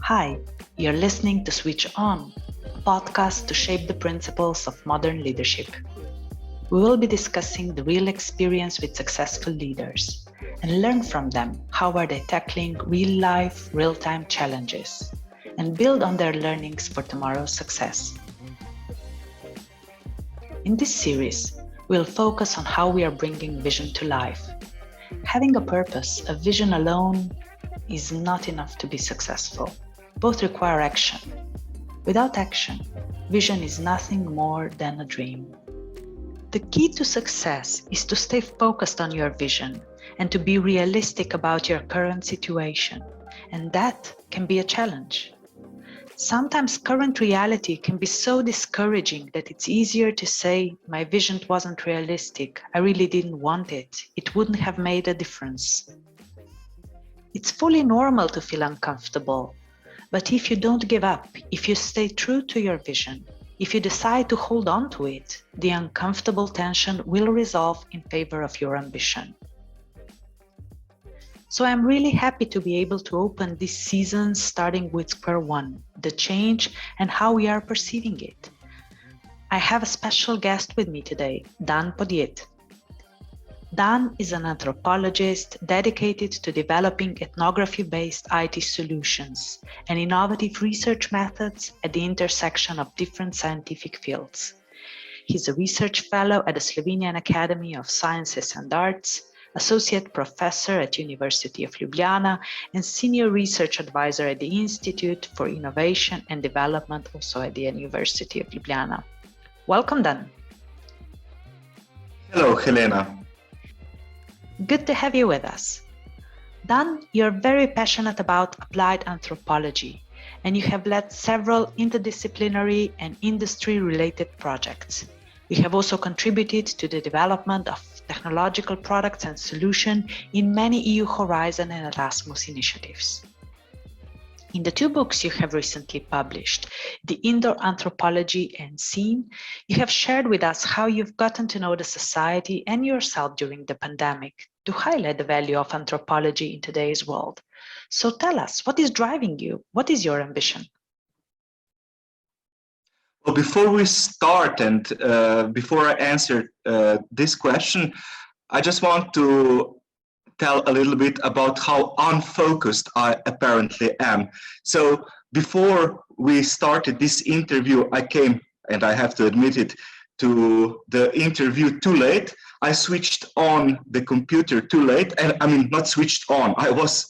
Hi, you're listening to Switch On, a podcast to shape the principles of modern leadership. We will be discussing the real experience with successful leaders and learn from them how are they tackling real-life, real-time challenges and build on their learnings for tomorrow's success. In this series, we'll focus on how we are bringing vision to life. Having a purpose, a vision alone, is not enough to be successful. Both require action. Without action, vision is nothing more than a dream. The key to success is to stay focused on your vision and to be realistic about your current situation, and that can be a challenge. Sometimes current reality can be so discouraging that it's easier to say, my vision wasn't realistic, I really didn't want it, it wouldn't have made a difference. It's fully normal to feel uncomfortable, but if you don't give up, if you stay true to your vision, if you decide to hold on to it, the uncomfortable tension will resolve in favor of your ambition. So I'm really happy to be able to open this season starting with square one, the change and how we are perceiving it. I have a special guest with me today, Podjed. Dan is an anthropologist dedicated to developing ethnography-based IT solutions and innovative research methods at the intersection of different scientific fields. He's a research fellow at the Slovenian Academy of Sciences and Arts, associate professor at University of Ljubljana, and senior research advisor at the Institute for Innovation and Development, also at the University of Ljubljana. Welcome, Dan. Hello, Helena. Good to have you with us. Dan, you're very passionate about applied anthropology, and you have led several interdisciplinary and industry-related projects. You have also contributed to the development of technological products and solutions in many EU Horizon and Erasmus initiatives. In the two books you have recently published, The Indoor Anthropology and Scene, you have shared with us how you've gotten to know the society and yourself during the pandemic to highlight the value of anthropology in today's world. So tell us, what is driving you? What is your ambition? Well, before we start and before I answer this question, I just want to tell a little bit about how unfocused I apparently am. So before we started this interview, I came, and I have to admit it, to the interview too late. I switched on the computer too late, and I mean, not switched on, I was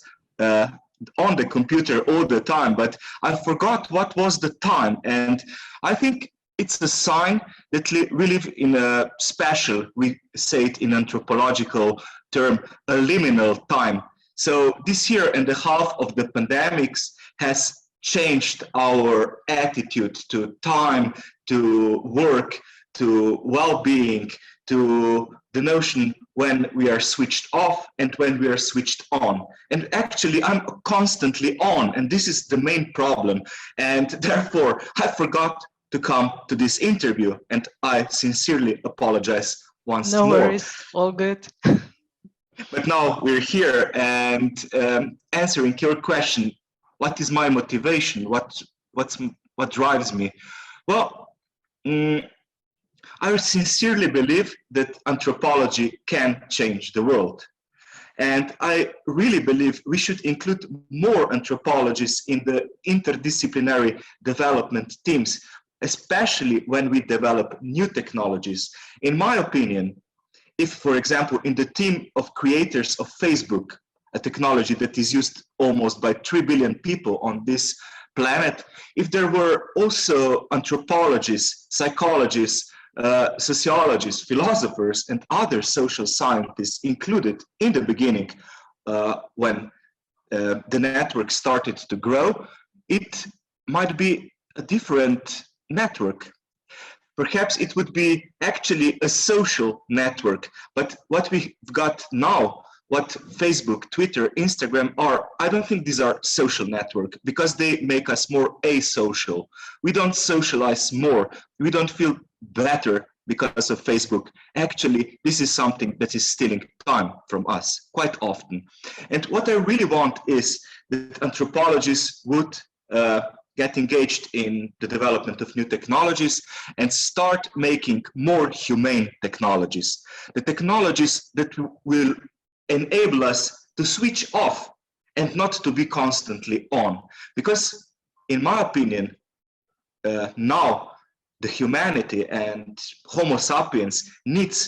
on the computer all the time, but I forgot what was the time. And I think it's a sign that we live in a special, we say it in anthropological term, a liminal time. So this year and a half of the pandemics has changed our attitude to time, to work, to well-being, to the notion when we are switched off and when we are switched on. And actually, I'm constantly on, and this is the main problem. And therefore, I forgot to come to this interview, and I sincerely apologize once more. No worries, all good. But now we're here and answering your question, what is my motivation? What drives me? Well, I sincerely believe that anthropology can change the world. And I really believe we should include more anthropologists in the interdisciplinary development teams, especially when we develop new technologies. In my opinion, if, for example, in the team of creators of Facebook, a technology that is used almost by 3 billion people on this planet, if there were also anthropologists, psychologists, sociologists, philosophers, and other social scientists included in the beginning when the network started to grow, it might be a different network. Perhaps it would be actually a social network, but what we've got now, what Facebook, Twitter, Instagram are, I don't think these are social networks because they make us more asocial. We don't socialize more. We don't feel better because of Facebook. Actually, this is something that is stealing time from us quite often. And what I really want is that anthropologists would get engaged in the development of new technologies and start making more humane technologies. The technologies that will enable us to switch off and not to be constantly on. Because in my opinion, now the humanity and Homo sapiens needs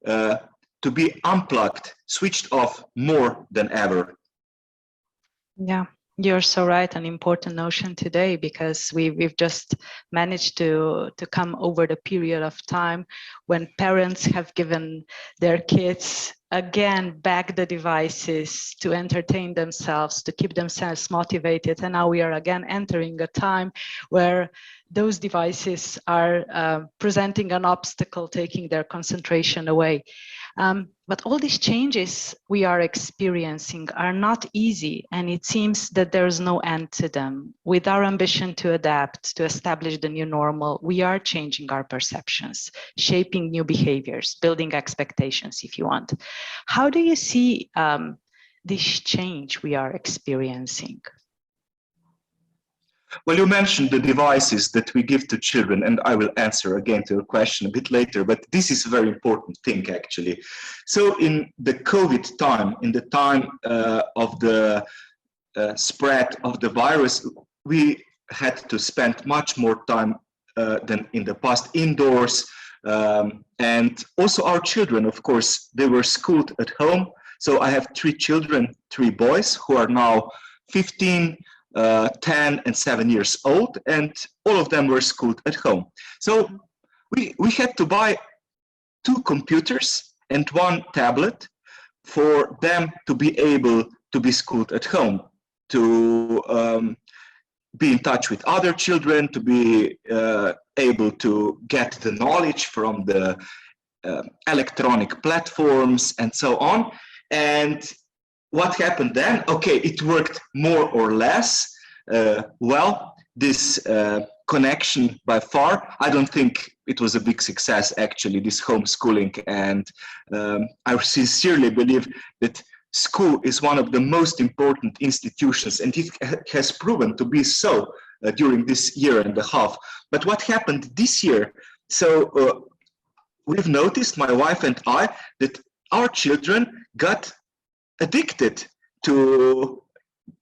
to be unplugged, switched off more than ever. Yeah, you're so right. An important notion today, because we've just managed to come over the period of time when parents have given their kids again back the devices to entertain themselves, to keep themselves motivated. And now we are again entering a time where those devices are presenting an obstacle, taking their concentration away. But all these changes we are experiencing are not easy, and it seems that there is no end to them. With our ambition to adapt, to establish the new normal, we are changing our perceptions, shaping new behaviors, building expectations, if you want. How do you see this change we are experiencing? Well, you mentioned the devices that we give to children, and I will answer again to your question a bit later, but this is a very important thing, actually. So in the COVID time, in the time of the spread of the virus, we had to spend much more time than in the past indoors. And also our children, of course, they were schooled at home. So I have 3 children, 3 boys who are now 15, 10 and 7 years old, and all of them were schooled at home. So we had to buy 2 computers and 1 tablet for them to be able to be schooled at home, to be in touch with other children, to be able to get the knowledge from the electronic platforms and so on. And what happened then? Okay, it worked more or less well, this connection by far. I don't think it was a big success, actually, this homeschooling. And I sincerely believe that school is one of the most important institutions, and it has proven to be so during this year and a half. But what happened this year? So we've noticed, my wife and I, that our children got addicted to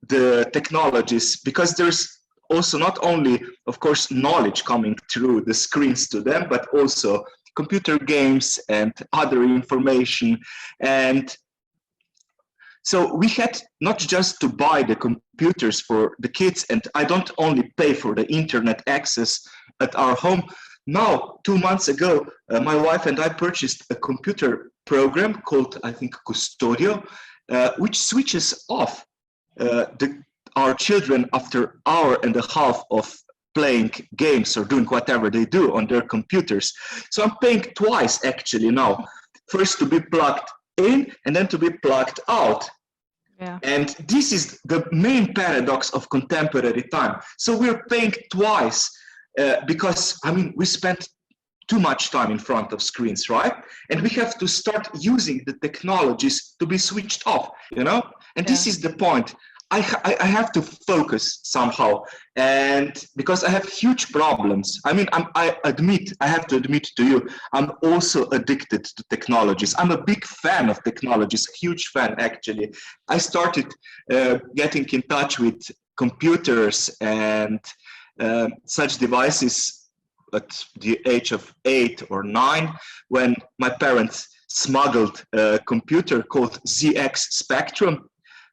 the technologies, because there's also not only, of course, knowledge coming through the screens to them, but also computer games and other information. And so we had not just to buy the computers for the kids, and I don't only pay for the internet access at our home. Now, 2 months ago, my wife and I purchased a computer program called, I think, Custodio, which switches off our children after an hour and a half of playing games or doing whatever they do on their computers. So I'm paying twice, actually, now. First to be plugged in and then to be plugged out. Yeah. And this is the main paradox of contemporary time. So we're paying twice because, I mean, we spent too much time in front of screens, right? And we have to start using the technologies to be switched off, you know? And this is the point. I have to focus somehow, and because I have huge problems. I mean, I have to admit to you, I'm also addicted to technologies. I'm a big fan of technologies, huge fan, actually. I started getting in touch with computers and such devices at the age of 8 or 9, when my parents smuggled a computer called ZX Spectrum,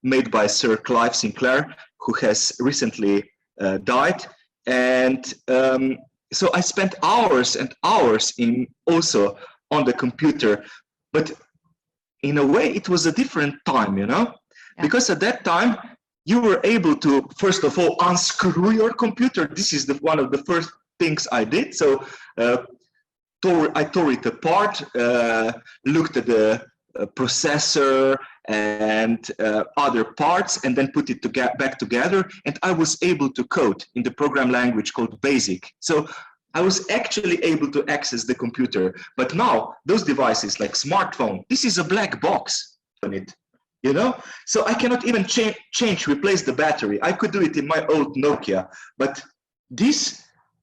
made by Sir Clive Sinclair, who has recently died. And so I spent hours and hours also on the computer. But in a way, it was a different time, you know? Yeah. Because at that time, you were able to, first of all, unscrew your computer. This is one of the first things I did. So I tore it apart, looked at the processor and other parts, and then put it back together, and I was able to code in the program language called BASIC. So I was actually able to access the computer. But now those devices like smartphone, this is a black box on it, you know? So I cannot even replace the battery. I could do it in my old Nokia, but this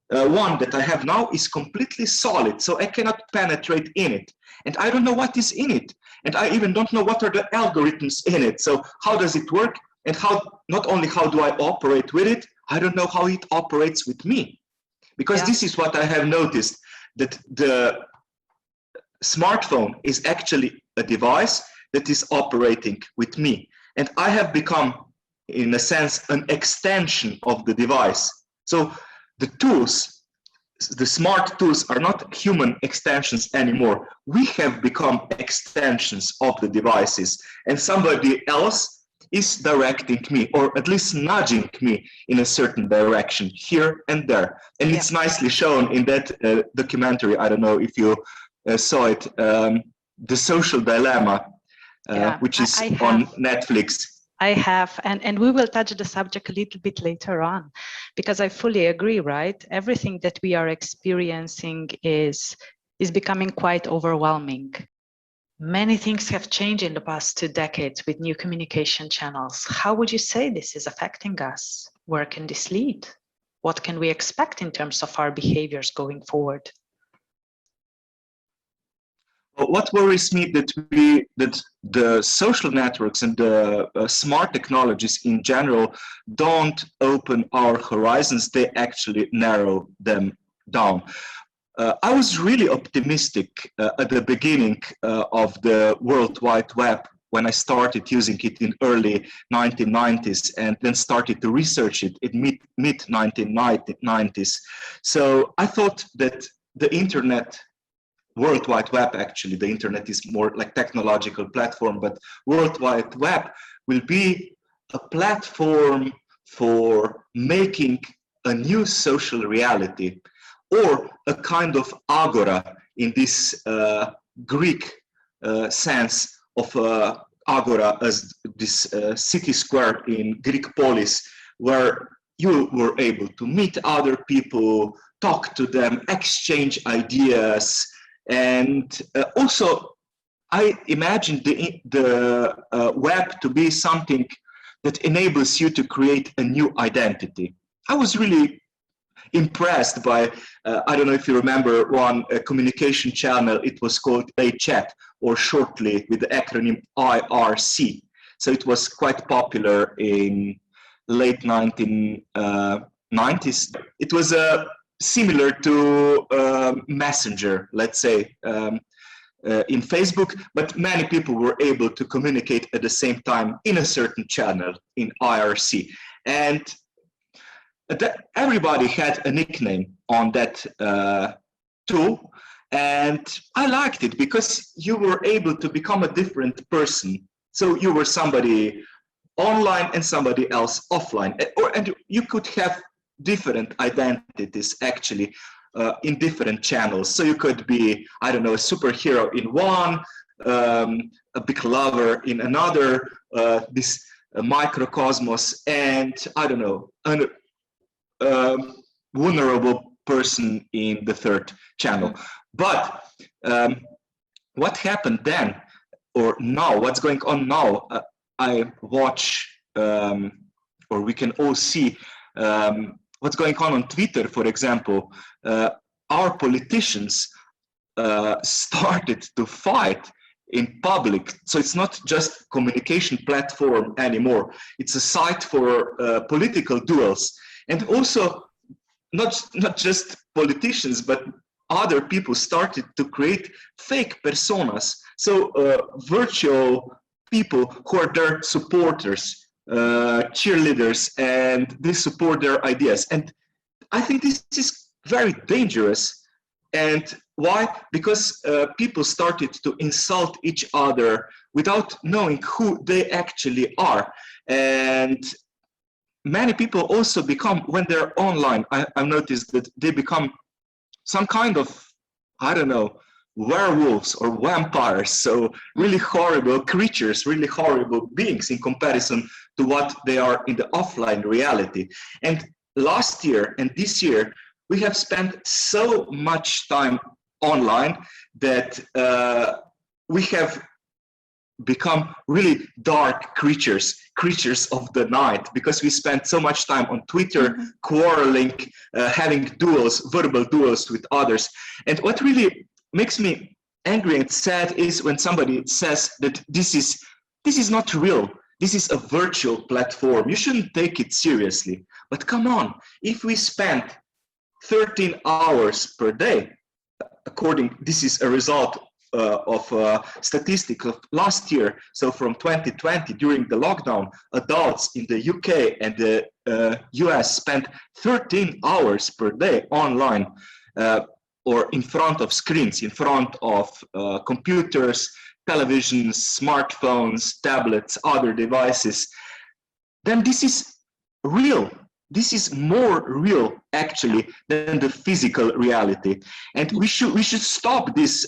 one that I have now is completely solid, so I cannot penetrate in it. And I don't know what is in it. And I even don't know what are the algorithms in it. So how does it work? And how, not only how do I operate with it, I don't know how it operates with me. Because this is what I have noticed, that the smartphone is actually a device that is operating with me. And I have become, in a sense, an extension of the device. So the tools, the smart tools are not human extensions anymore. We have become extensions of the devices, and somebody else is directing me, or at least nudging me in a certain direction here and there. And it's nicely shown in that documentary. I don't know if you saw it, The Social Dilemma, which is on Netflix. I have, and we will touch the subject a little bit later on, because I fully agree, right? Everything that we are experiencing is becoming quite overwhelming. Many things have changed in the past 2 decades with new communication channels. How would you say this is affecting us? Where can this lead? What can we expect in terms of our behaviors going forward? What worries me that the social networks and the smart technologies in general don't open our horizons, they actually narrow them down. I was really optimistic at the beginning of the World Wide Web when I started using it in early 1990s and then started to research it in mid-1990s. So I thought that the internet, World Wide Web, actually, the internet is more like technological platform, but World Wide Web will be a platform for making a new social reality, or a kind of agora in this Greek sense of agora as this city square in Greek polis, where you were able to meet other people, talk to them, exchange ideas, and also I imagine the web to be something that enables you to create a new identity. I was really impressed by, I don't know if you remember one communication channel, it was called A-Chat, or shortly with the acronym IRC. So it was quite popular in late 1990s. It was similar to Messenger, let's say, in Facebook, but many people were able to communicate at the same time in a certain channel in IRC. And everybody had a nickname on that tool, and I liked it because you were able to become a different person. So you were somebody online and somebody else offline, and you could have different identities actually in different channels. So you could be, I don't know, a superhero in one, a big lover in another, this microcosmos, and I don't know, vulnerable person in the third channel. But what happened then, or now, what's going on now, I watch, or we can all see what's going on Twitter, for example. Our politicians started to fight in public. So it's not just communication platform anymore. It's a site for political duels. And also, not just politicians, but other people started to create fake personas. So virtual people who are their supporters, cheerleaders, and they support their ideas. And I think this is very dangerous. And why? Because people started to insult each other without knowing who they actually are. And many people also become, when they're online, I've noticed that they become some kind of, I don't know, werewolves or vampires. So really horrible creatures, really horrible beings in comparison to what they are in the offline reality. And last year and this year, we have spent so much time online that we have become really dark creatures of the night, because we spend so much time on Twitter, quarreling, having verbal duels with others. And what really makes me angry and sad is when somebody says that this is not real. This is a virtual platform. You shouldn't take it seriously. But come on, if we spend 13 hours per day, this is a result of statistics of last year. So from 2020, during the lockdown, adults in the UK and the US spent 13 hours per day online or in front of screens, in front of computers, televisions, smartphones, tablets, other devices. Then this is real. This is more real, actually, than the physical reality. And we should stop this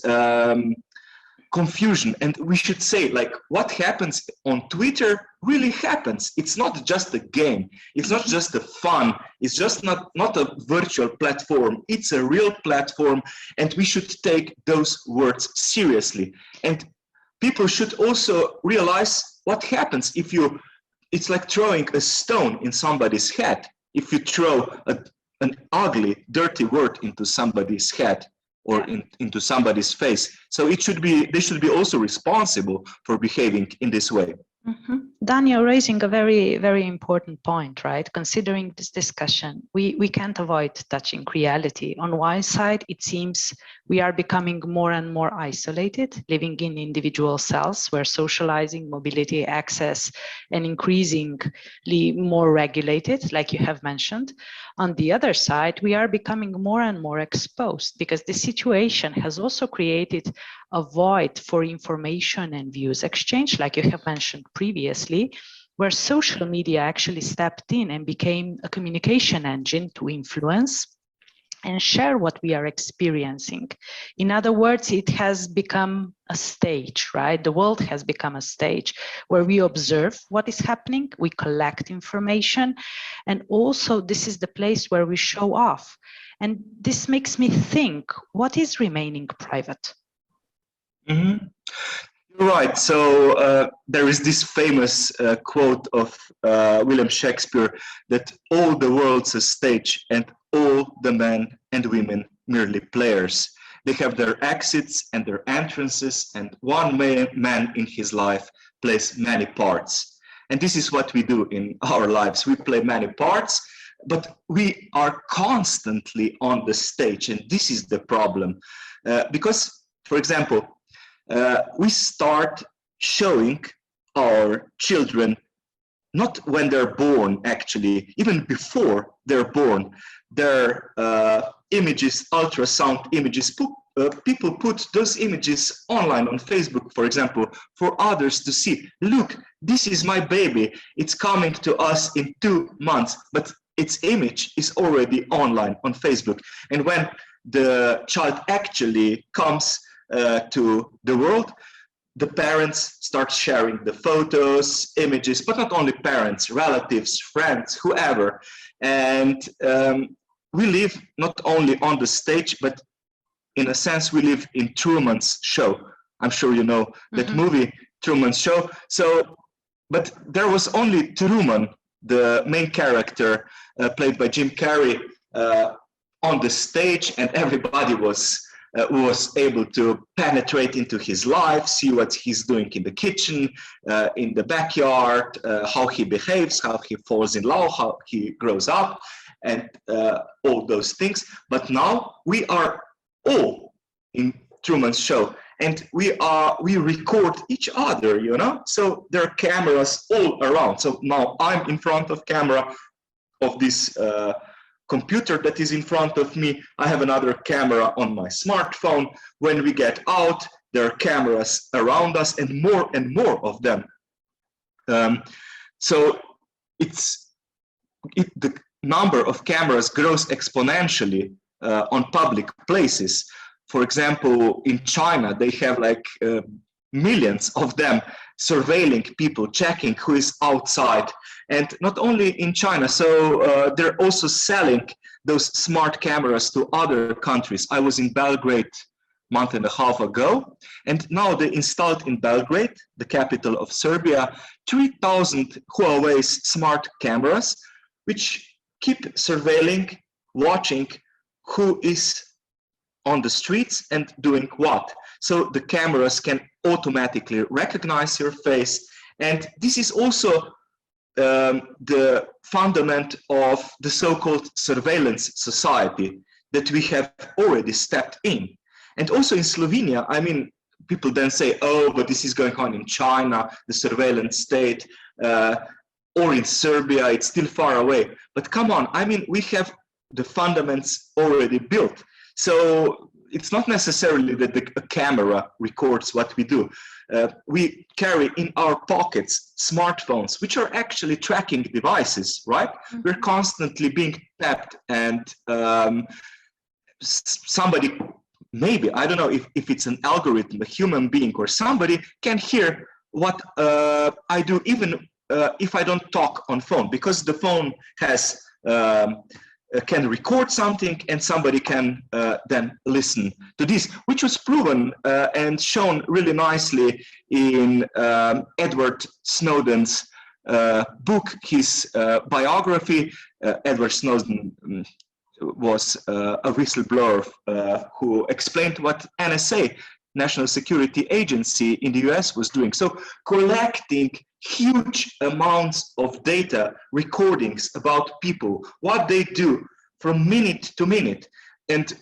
confusion, and we should say, like, what happens on Twitter really happens. It's not just a game. It's not just a fun. It's just not a virtual platform. It's a real platform, and we should take those words seriously. And people should also realize what happens if it's like throwing a stone in somebody's head. If you throw an ugly, dirty word into somebody's head or into somebody's face. So they should be also responsible for behaving in this way. Mm-hmm. Dan, you're raising a very, very important point, right? Considering this discussion, we can't avoid touching reality. On one side, it seems we are becoming more and more isolated, living in individual cells where socializing, mobility, access, and increasingly more regulated, like you have mentioned. On the other side, we are becoming more and more exposed because the situation has also created a void for information and views exchange, like you have mentioned previously, where social media actually stepped in and became a communication engine to influence and share what we are experiencing. In other words, it has become a stage, right? The world has become a stage where we observe what is happening, we collect information, and also this is the place where we show off. And this makes me think, what is remaining private? Mm-hmm. You're right. So there is this famous quote of William Shakespeare that all the world's a stage and all the men and women merely players. They have their exits and their entrances, and one man in his life plays many parts. And this is what we do in our lives. We play many parts, but we are constantly on the stage, and this is the problem. Because, for example, we start showing our children, not when they're born, actually, even before they're born, their images, ultrasound images. People put those images online on Facebook, for example, for others to see. Look, this is my baby. It's coming to us in 2 months, but its image is already online on Facebook. And when the child actually comes to the world, the parents start sharing the photos, images, but not only parents, relatives, friends, whoever. And we live not only on the stage, but in a sense, we live in Truman's Show. I'm sure you know that movie, Truman's Show. So, but there was only Truman, the main character, played by Jim Carrey, on the stage, and everybody was able to penetrate into his life, see what he's doing in the kitchen, in the backyard, how he behaves, how he falls in love, how he grows up, and all those things. But now we are all in Truman's Show, and we record each other, you know? So there are cameras all around. So now I'm in front of camera of this computer that is in front of me. I have another camera on my smartphone. When we get out, there are cameras around us, and more of them. So the number of cameras grows exponentially on public places. For example, in China, they have like millions of them surveilling people, checking who is outside. and not only in China. So they're also selling those smart cameras to other countries. I was in Belgrade a month and a half ago, and now they installed in Belgrade, the capital of Serbia, 3,000 Huawei's smart cameras, which keep surveilling, watching who is on the streets and doing what. So the cameras can automatically recognize your face. And this is also the fundament of the so-called surveillance society that we have already stepped in. And also in Slovenia, I mean, people then say, oh, but this is going on in China, the surveillance state, or in Serbia, it's still far away. But come on, I mean, we have the fundamentals already built. So it's not necessarily that a camera records what we do. We carry in our pockets smartphones, which are actually tracking devices, right? Mm-hmm. We're constantly being tapped, and somebody, maybe, I don't know if it's an algorithm, a human being or somebody, can hear what I do, even if I don't talk on phone, because the phone has can record something, and somebody can then listen to this, which was proven and shown really nicely in Edward Snowden's book, his biography. Edward Snowden was a whistleblower who explained what NSA, National Security Agency in the US, was doing. So collecting huge amounts of data, recordings about people, what they do from minute to minute. And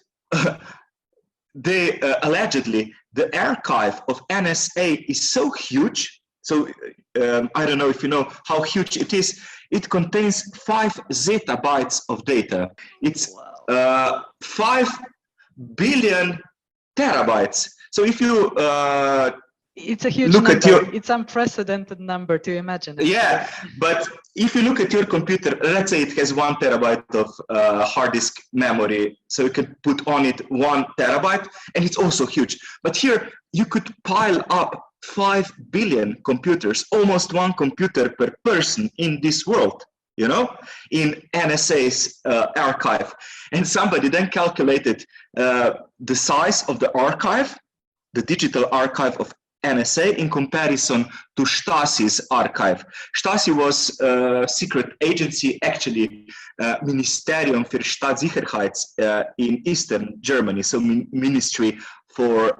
they allegedly, the archive of NSA is so huge. So I don't know if you know how huge it is. It contains 5 zettabytes of data. It's 5 billion terabytes. So if you it's a huge number. It's unprecedented number to imagine. Yeah, but if you look at your computer, let's say it has 1 terabyte of hard disk memory, so you can put on it 1 terabyte, and it's also huge. But here you could pile up 5 billion computers, almost 1 computer per person in this world, you know, in NSA's archive. And somebody then calculated the size of the archive, the digital archive of NSA, in comparison to Stasi's archive. Stasi was a secret agency, actually, Ministerium für Staatssicherheit in Eastern Germany, so Ministry for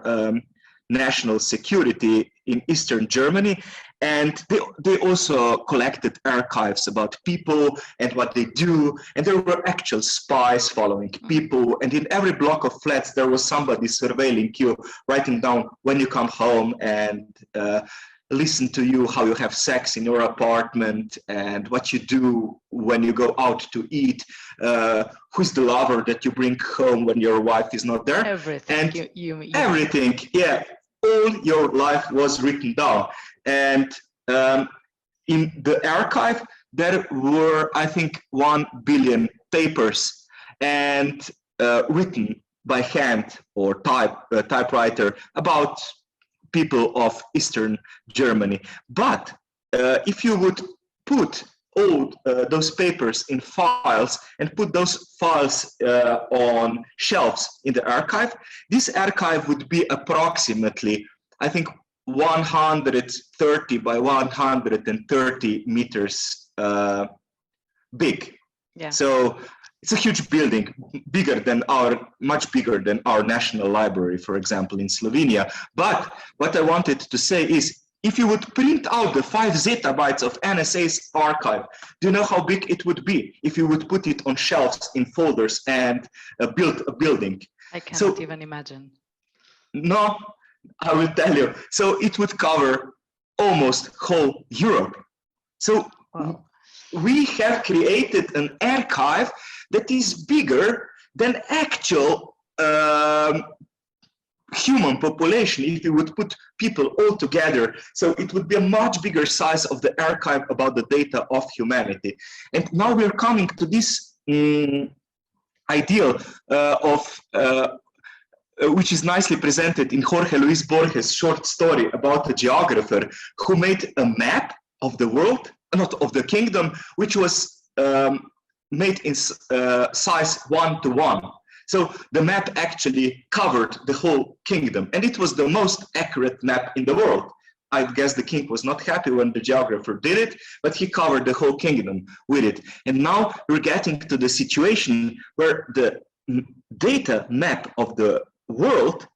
National Security in Eastern Germany. And they also collected archives about people and what they do. And there were actual spies following people. And in every block of flats, there was somebody surveilling you, writing down when you come home, and listen to you, how you have sex in your apartment, and what you do when you go out to eat, who's the lover that you bring home when your wife is not there. Everything. And everything, yeah. All your life was written down. And in the archive, there were, I think, 1 billion papers, and written by hand or typewriter about people of Eastern Germany. But if you would put all those papers in files and put those files on shelves in the archive, this archive would be approximately, I think, 130 by 130 meters big. Yeah. So it's a huge building, much bigger than our National Library, for example, in Slovenia. But what I wanted to say is, if you would print out the 5 zettabytes of NSA's archive, do you know how big it would be if you would put it on shelves in folders and build a building? I cannot even imagine. No, I will tell you. So it would cover almost whole Europe. So wow. We have created an archive that is bigger than actual human population if you would put people all together. So it would be a much bigger size of the archive about the data of humanity. And now we're coming to this ideal which is nicely presented in Jorge Luis Borges' short story about a geographer who made a map of the world not of the kingdom, which was made in size 1:1. So the map actually covered the whole kingdom, and it was the most accurate map in the world. I guess the king was not happy when the geographer did it, but he covered the whole kingdom with it. And now we're getting to the situation where the data map of the world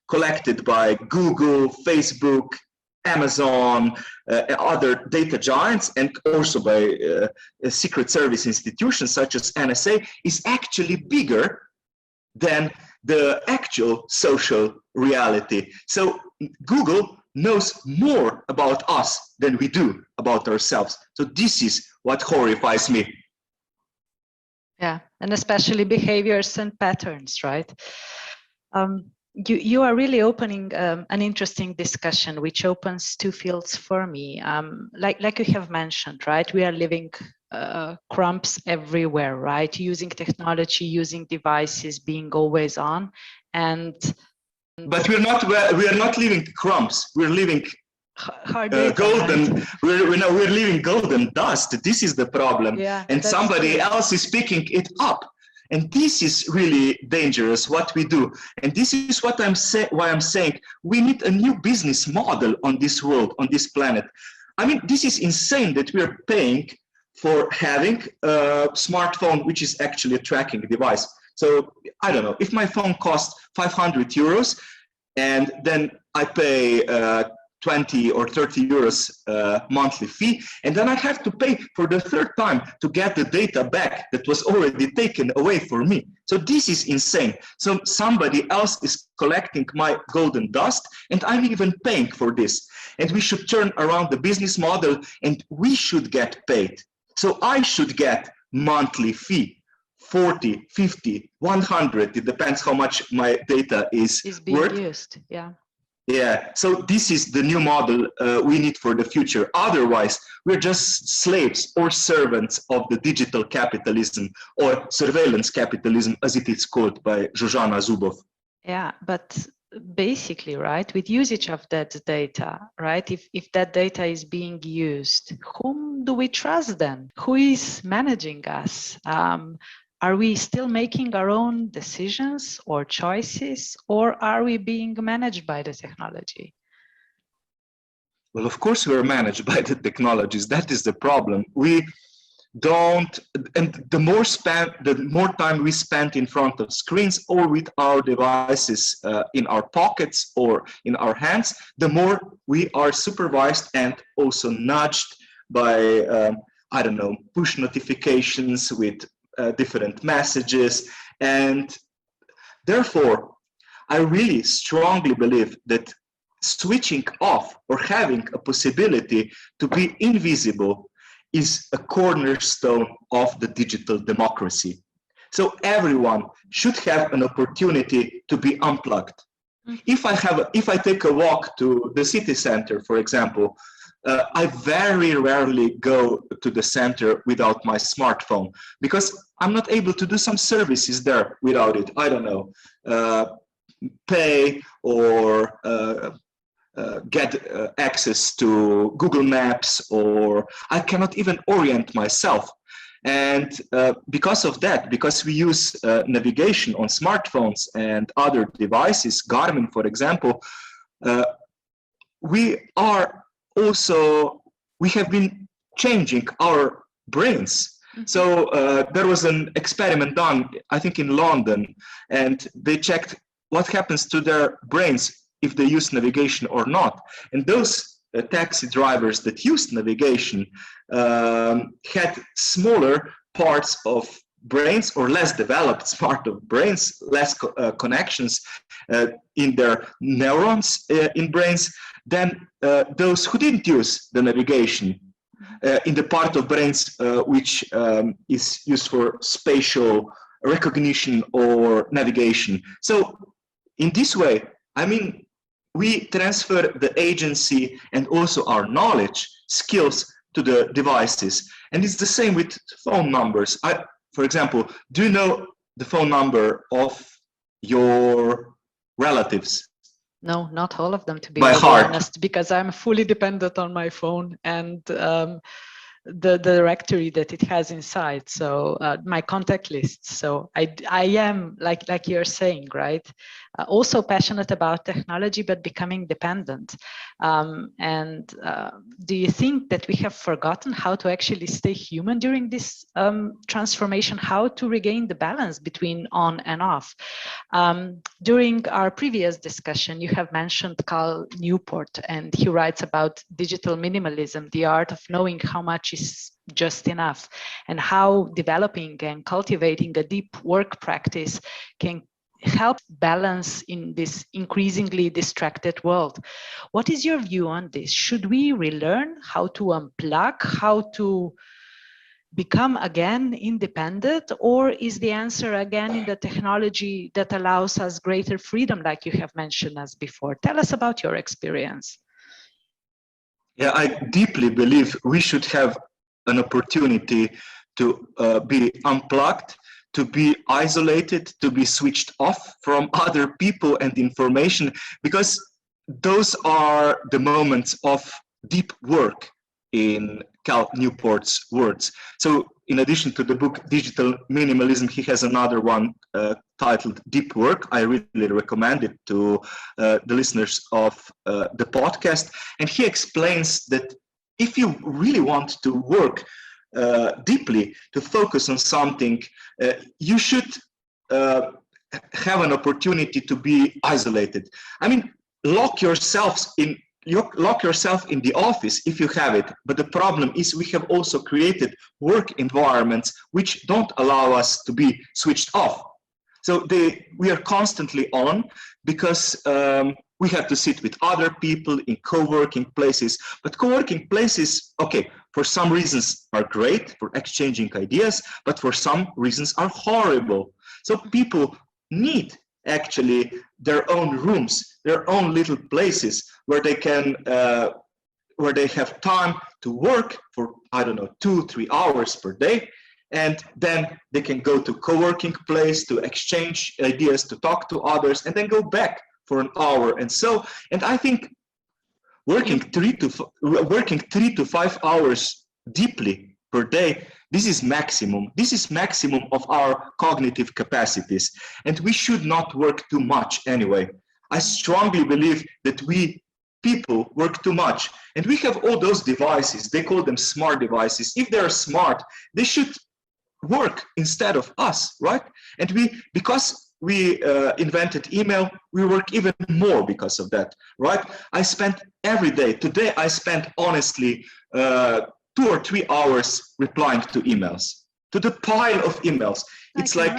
collected by Google, Facebook, Amazon, other data giants, and also by secret service institutions such as NSA is actually bigger than the actual social reality. So Google knows more about us than we do about ourselves. So this is what horrifies me. Yeah, and especially behaviors and patterns, right? You are really opening an interesting discussion, which opens two fields for me. Like you have mentioned, right? We are living crumbs everywhere, right? Using technology, using devices, being always on, and. But we are not living crumbs. We're living golden. Right? We're living golden dust. This is the problem, yeah, and somebody else is picking it up. And this is really dangerous, what we do. And this is what why I'm saying we need a new business model on this world, on this planet. I mean, this is insane that we're paying for having a smartphone, which is actually a tracking device. So I don't know, if my phone costs 500 euros and then I pay 20 or 30 euros monthly fee, and then I have to pay for the third time to get the data back that was already taken away for me. So this is insane. So somebody else is collecting my golden dust, and I'm even paying for this. And we should turn around the business model, and we should get paid. So I should get monthly fee. 40, 50, 100, it depends how much my data is being used. Yeah. Yeah, so this is the new model we need for the future. Otherwise, we're just slaves or servants of the digital capitalism or surveillance capitalism, as it is called by Zsuzsanna Zuboff. Yeah, but basically, right, with usage of that data, right, if that data is being used, whom do we trust then? Who is managing us? Are we still making our own decisions or choices, or are we being managed by the technology? Well, of course, we're managed by the technologies. That is the problem. We don't, and the more time we spend in front of screens or with our devices in our pockets or in our hands, the more we are supervised and also nudged by, I don't know, push notifications with different messages. And therefore, I really strongly believe that switching off or having a possibility to be invisible is a cornerstone of the digital democracy. So everyone should have an opportunity to be unplugged. If I take a walk to the city center, for example, I very rarely go to the center without my smartphone because I'm not able to do some services there without it. I don't know, pay or get access to Google Maps, or I cannot even orient myself. And because of that, because we use navigation on smartphones and other devices, Garmin, for example, we have been changing our brains. So there was an experiment done, I think in London, and they checked what happens to their brains if they use navigation or not. And those taxi drivers that used navigation had smaller parts of brains, or less developed part of brains, less connections in their neurons in brains than those who didn't use the navigation in the part of brains which is used for spatial recognition or navigation. So in this way, I mean, we transfer the agency and also our knowledge, skills to the devices. And it's the same with phone numbers. For example, do you know the phone number of your relatives? No, not all of them, to be by really heart. honest, because I'm fully dependent on my phone, and the directory that it has inside. So my contact list. So I am like you're saying, right? Also passionate about technology, but becoming dependent. Do you think that we have forgotten how to actually stay human during this transformation? How to regain the balance between on and off? During our previous discussion, you have mentioned Cal Newport, and he writes about digital minimalism, the art of knowing how much is just enough, and how developing and cultivating a deep work practice can help balance in this increasingly distracted world. What is your view on this? Should we relearn how to unplug, how to become again independent, or is the answer again in the technology that allows us greater freedom, like you have mentioned us before? Tell us about your experience. Yeah, I deeply believe we should have an opportunity to be unplugged, to be isolated, to be switched off from other people and information, because those are the moments of deep work, in Cal Newport's words. So in addition to the book Digital Minimalism, he has another one titled Deep Work. I really recommend it to the listeners of the podcast. And he explains that if you really want to work deeply, to focus on something, you should have an opportunity to be isolated. I mean, lock yourself in the office if you have it, but the problem is we have also created work environments which don't allow us to be switched off. So we are constantly on, because we have to sit with other people in co-working places. But co-working places, okay, for some reasons are great for exchanging ideas, but for some reasons are horrible. So people need actually their own rooms, their own little places where they can, where they have time to work for, I don't know, 2-3 hours per day. And then they can go to co-working place to exchange ideas, to talk to others, and then go back for an hour. And I think working 3 to 5 hours deeply per day, this is maximum. This is maximum of our cognitive capacities. And we should not work too much anyway. I strongly believe that we people work too much. And we have all those devices. They call them smart devices. If they're smart, they should work instead of us, right? And because we invented email, we work even more because of that, right? I spent every day, today I spent honestly 2 or 3 hours replying to emails, to the pile of emails. It's like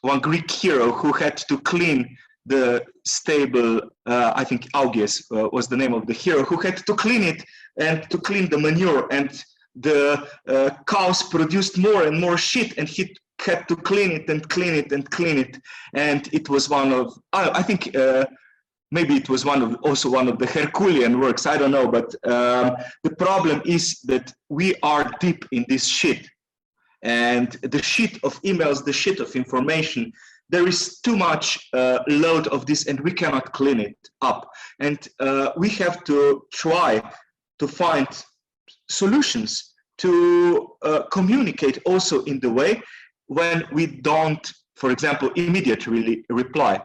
one Greek hero who had to clean the stable, I think Augeas was the name of the hero, who had to clean it and to clean the manure, and the cows produced more and more shit, and he had to clean it and clean it and clean it. And it was one of, I think maybe it was also one of the Herculean works, I don't know, but the problem is that we are deep in this shit, and the shit of emails, the shit of information, there is too much load of this, and we cannot clean it up. And we have to try to find solutions to communicate also in the way when we don't, for example, immediately reply.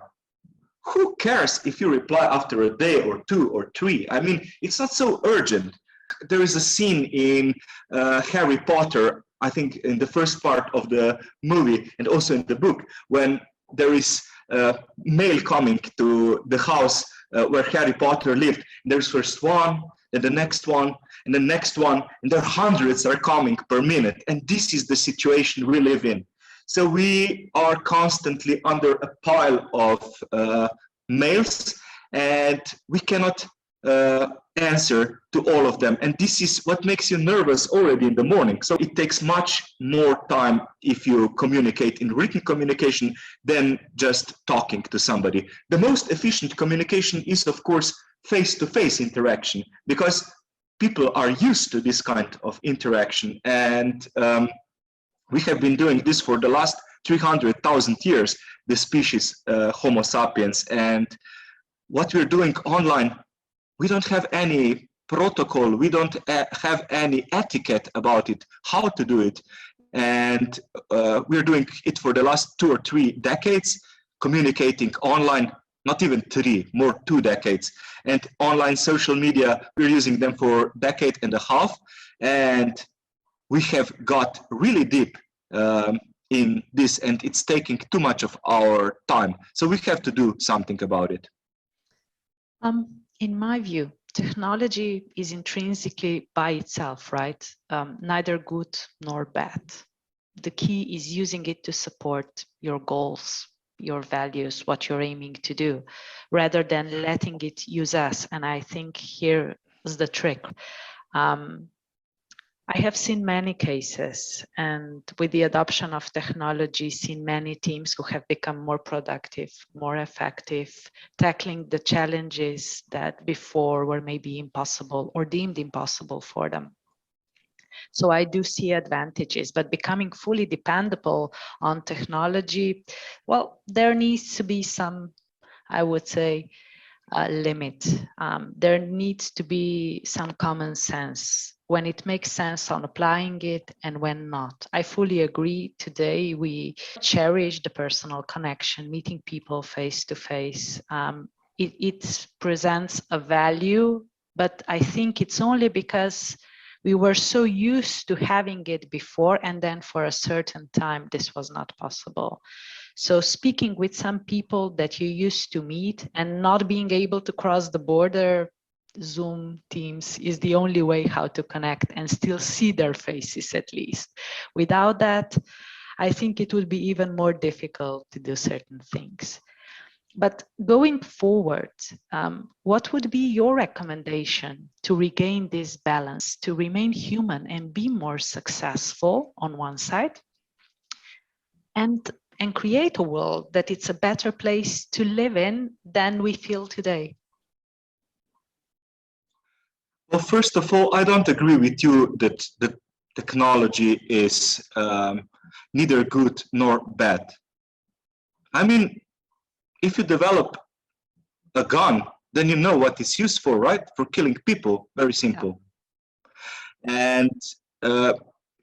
Who cares if you reply after a day or 2 or 3? I mean, it's not so urgent. There is a scene in Harry Potter, I think in the first part of the movie and also in the book, when there is mail coming to the house where Harry Potter lived. There's first one, then the next one, and the next one, and there are hundreds are coming per minute. And this is the situation we live in. So we are constantly under a pile of mails, and we cannot answer to all of them. And this is what makes you nervous already in the morning. So it takes much more time if you communicate in written communication than just talking to somebody. The most efficient communication is, of course, face-to-face interaction, because people are used to this kind of interaction. And we have been doing this for the last 300,000 years, the species Homo sapiens. And what we're doing online, we don't have any protocol, we don't have any etiquette about it, how to do it. And we're doing it for the last 2 or 3 decades, communicating online, not even 3, more 2 decades. And online social media, we're using them for a decade and a half. And we have got really deep in this, and it's taking too much of our time. So we have to do something about it. In my view, technology is intrinsically by itself, right? Neither good nor bad. The key is using it to support your goals, your values, what you're aiming to do, rather than letting it use us. And I think here is the trick. I have seen many cases, and with the adoption of technology, seen many teams who have become more productive, more effective, tackling the challenges that before were maybe impossible or deemed impossible for them. So I do see advantages, but becoming fully dependable on technology, well, there needs to be some, I would say, limit. There needs to be some common sense when it makes sense on applying it and when not. I fully agree. Today we cherish the personal connection, meeting people face to face. It presents a value, but I think it's only because we were so used to having it before, and then for a certain time this was not possible. So speaking with some people that you used to meet and not being able to cross the border, Zoom, Teams is the only way how to connect and still see their faces at least. Without that, I think it would be even more difficult to do certain things. But going forward, what would be your recommendation to regain this balance, to remain human and be more successful on one side, and create a world that it's a better place to live in than we feel today? Well, first of all, I don't agree with you that the technology is neither good nor bad. I mean, if you develop a gun, then you know what it's used for, right? For killing people, very simple. Yeah. And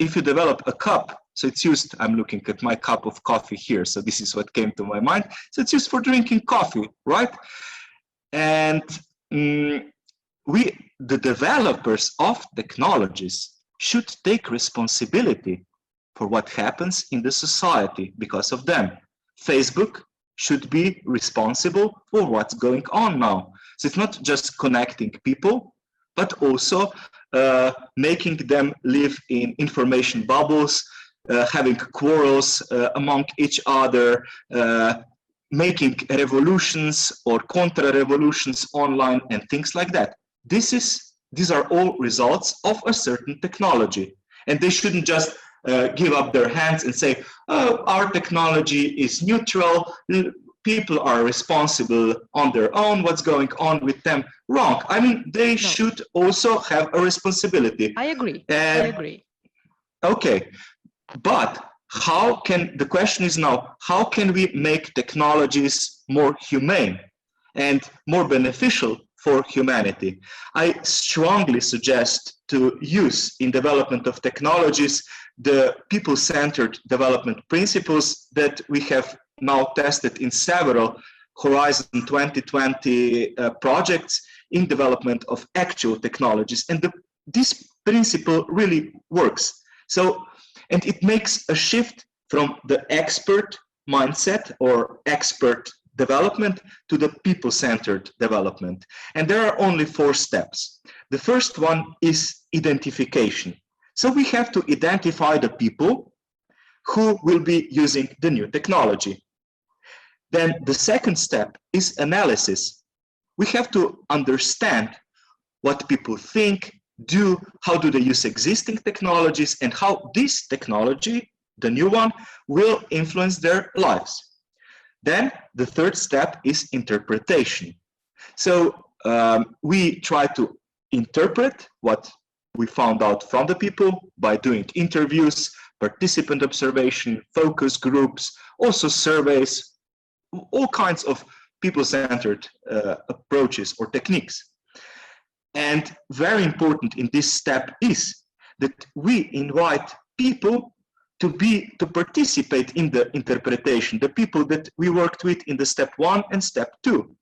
if you develop a cup, so it's used, I'm looking at my cup of coffee here, so this is what came to my mind. So it's used for drinking coffee, right? And the developers of technologies should take responsibility for what happens in the society because of them. Facebook should be responsible for what's going on now. So it's not just connecting people, but also making them live in information bubbles, having quarrels among each other, making revolutions or counter-revolutions online and things like that. These are all results of a certain technology, and they shouldn't just give up their hands and say, oh, our technology is neutral, people are responsible on their own, what's going on with them? Wrong. I mean, they should also have a responsibility. I agree. I agree. Okay, but the question is now, how can we make technologies more humane and more beneficial for humanity? I strongly suggest to use in development of technologies the people-centered development principles that we have now tested in several Horizon 2020 projects in development of actual technologies. And this principle really works. So, and it makes a shift from the expert mindset or expert development to the people-centered development. And there are only 4 steps. The first one is identification. So we have to identify the people who will be using the new technology. Then the second step is analysis. We have to understand what people think, do, how do they use existing technologies, and how this technology, the new one, will influence their lives. Then the third step is interpretation. So we try to interpret what we found out from the people by doing interviews, participant observation, focus groups, also surveys, all kinds of people-centered approaches or techniques. And very important in this step is that we invite people to participate in the interpretation, the people that we worked with in the step 1 and step 2.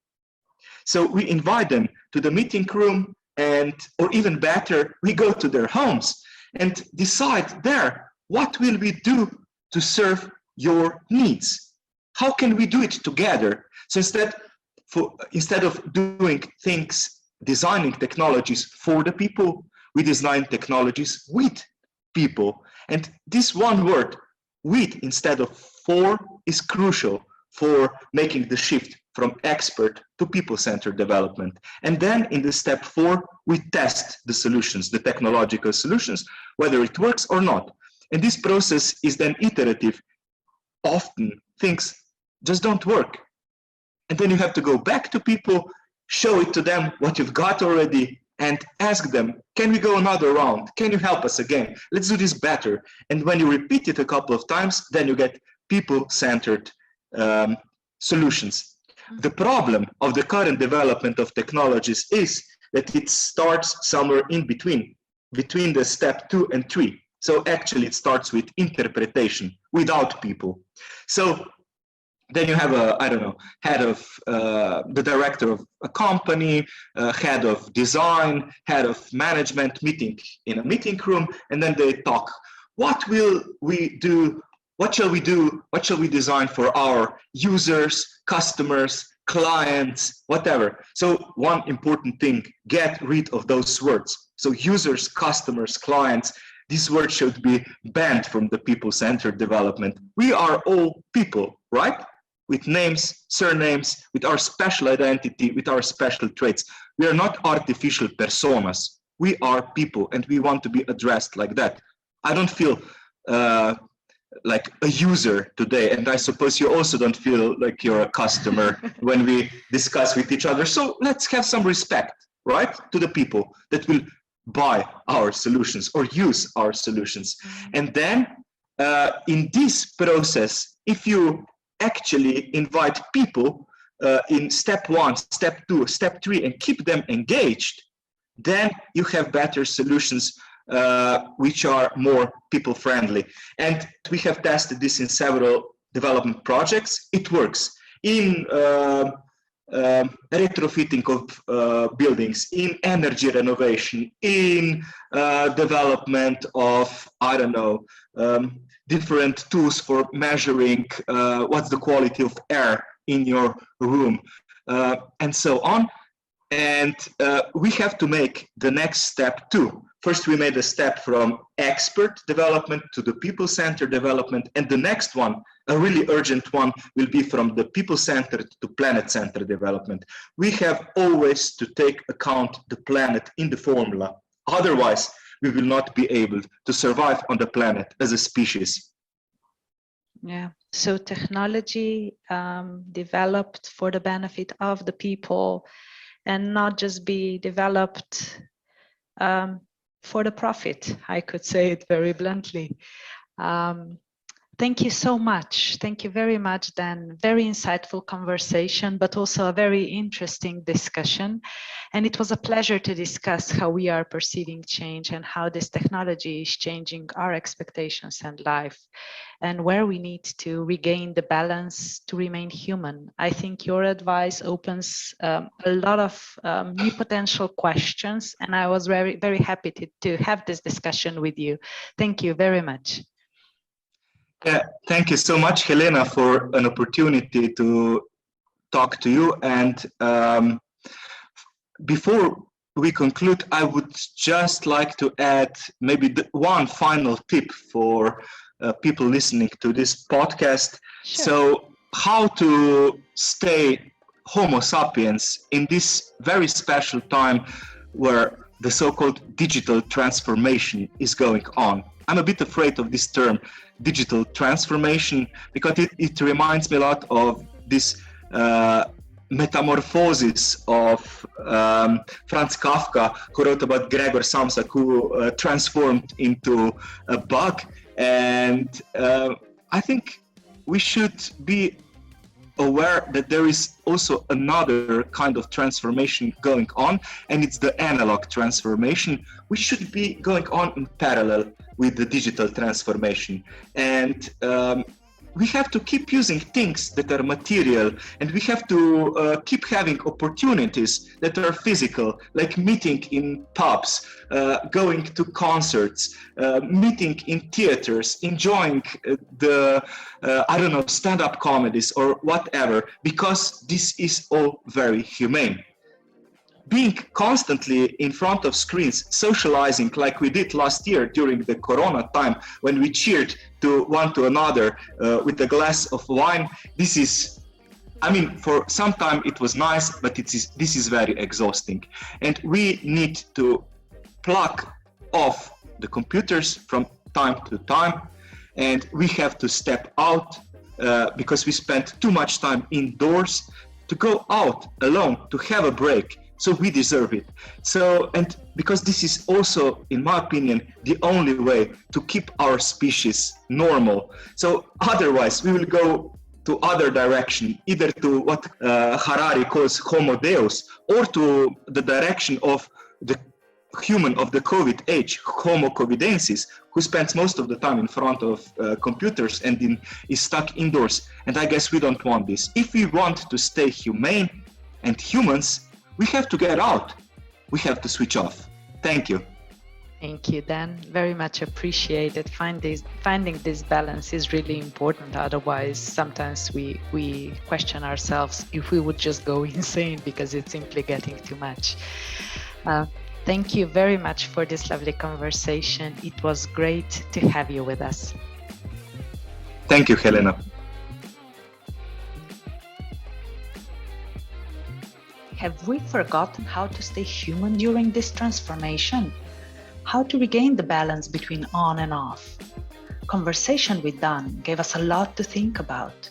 So we invite them to the meeting room, and, or even better, we go to their homes and decide there, what will we do to serve your needs? How can we do it together? So instead of doing things, designing technologies for the people, we design technologies with people. And this one word, with instead of for, is crucial for making the shift from expert to people-centered development. And then in the step 4, we test the solutions, the technological solutions, whether it works or not. And this process is then iterative. Often things just don't work. And then you have to go back to people, show it to them what you've got already, and ask them, can we go another round? Can you help us again? Let's do this better. And when you repeat it a couple of times, then you get people-centered solutions. The problem of the current development of technologies is that it starts somewhere in between the step 2 and 3. So actually it starts with interpretation without people. So then you have a, I don't know, head of the director of a company, head of design, head of management meeting in a meeting room, and then they talk. What will we do? What shall we do? What shall we design for our users, customers, clients, whatever? So one important thing, get rid of those words. So users, customers, clients, these words should be banned from the people-centered development. We are all people, right? With names, surnames, with our special identity, with our special traits. We are not artificial personas. We are people, and we want to be addressed like that. I don't feel like a user today, and I suppose you also don't feel like you're a customer when we discuss with each other. So let's have some respect, right, to the people that will buy our solutions or use our solutions. And then in this process, if you actually invite people in step 1, step 2, step 3, and keep them engaged, then you have better solutions which are more people-friendly. And we have tested this in several development projects. It works in retrofitting of buildings, in energy renovation, in development of, I don't know, different tools for measuring what's the quality of air in your room, and so on. And we have to make the next step too. First, we made a step from expert development to the people-centered development. And the next one, a really urgent one, will be from the people-centered to planet-centered development. We have always to take account the planet in the formula. Otherwise, we will not be able to survive on the planet as a species. Yeah, so technology developed for the benefit of the people and not just be developed for the profit, I could say it very bluntly. Thank you so much. Thank you very much, Dan. Very insightful conversation, but also a very interesting discussion. And it was a pleasure to discuss how we are perceiving change and how this technology is changing our expectations and life, and where we need to regain the balance to remain human. I think your advice opens a lot of new potential questions, and I was very, very happy to have this discussion with you. Thank you very much. Yeah, thank you so much, Helena, for an opportunity to talk to you. And before we conclude, I would just like to add maybe one final tip for people listening to this podcast. Sure. So how to stay Homo sapiens in this very special time where the so-called digital transformation is going on. I'm a bit afraid of this term, digital transformation, because it reminds me a lot of this metamorphosis of Franz Kafka, who wrote about Gregor Samsa, who transformed into a bug. And I think we should be aware that there is also another kind of transformation going on, and it's the analog transformation, which should be going on in parallel with the digital transformation. And we have to keep using things that are material, and we have to keep having opportunities that are physical, like meeting in pubs, going to concerts, meeting in theaters, enjoying the, stand-up comedies or whatever, because this is all very humane. Being constantly in front of screens, socializing like we did last year during the Corona time, when we cheered to one to another with a glass of wine, this is, for some time it was nice, but this is very exhausting. And we need to plug off the computers from time to time, and we have to step out because we spend too much time indoors, to go out alone, to have a break. So we deserve it. So, and because this is also, in my opinion, the only way to keep our species normal. So otherwise we will go to other direction, either to what Harari calls Homo Deus, or to the direction of the human of the COVID age, Homo Covidensis, who spends most of the time in front of computers and is stuck indoors. And I guess we don't want this. If we want to stay humane and humans, we have to get out. We have to switch off. Thank you. Thank you, Dan. Very much appreciated. Finding this balance is really important. Otherwise, sometimes we question ourselves if we would just go insane because it's simply getting too much. Thank you very much for this lovely conversation. It was great to have you with us. Thank you, Helena. Have we forgotten how to stay human during this transformation? How to regain the balance between on and off? Conversation with Dan gave us a lot to think about.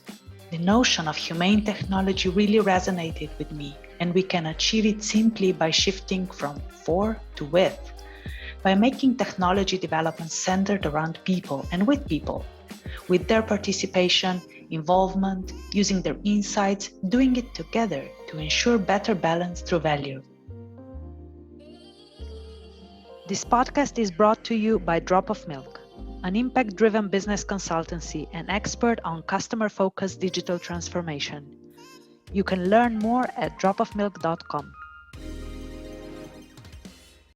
The notion of humane technology really resonated with me, and we can achieve it simply by shifting from for to with, by making technology development centered around people and with people, with their participation, involvement, using their insights, doing it together to ensure better balance through value. This podcast is brought to you by Drop of Milk, an impact-driven business consultancy and expert on customer-focused digital transformation. You can learn more at dropofmilk.com.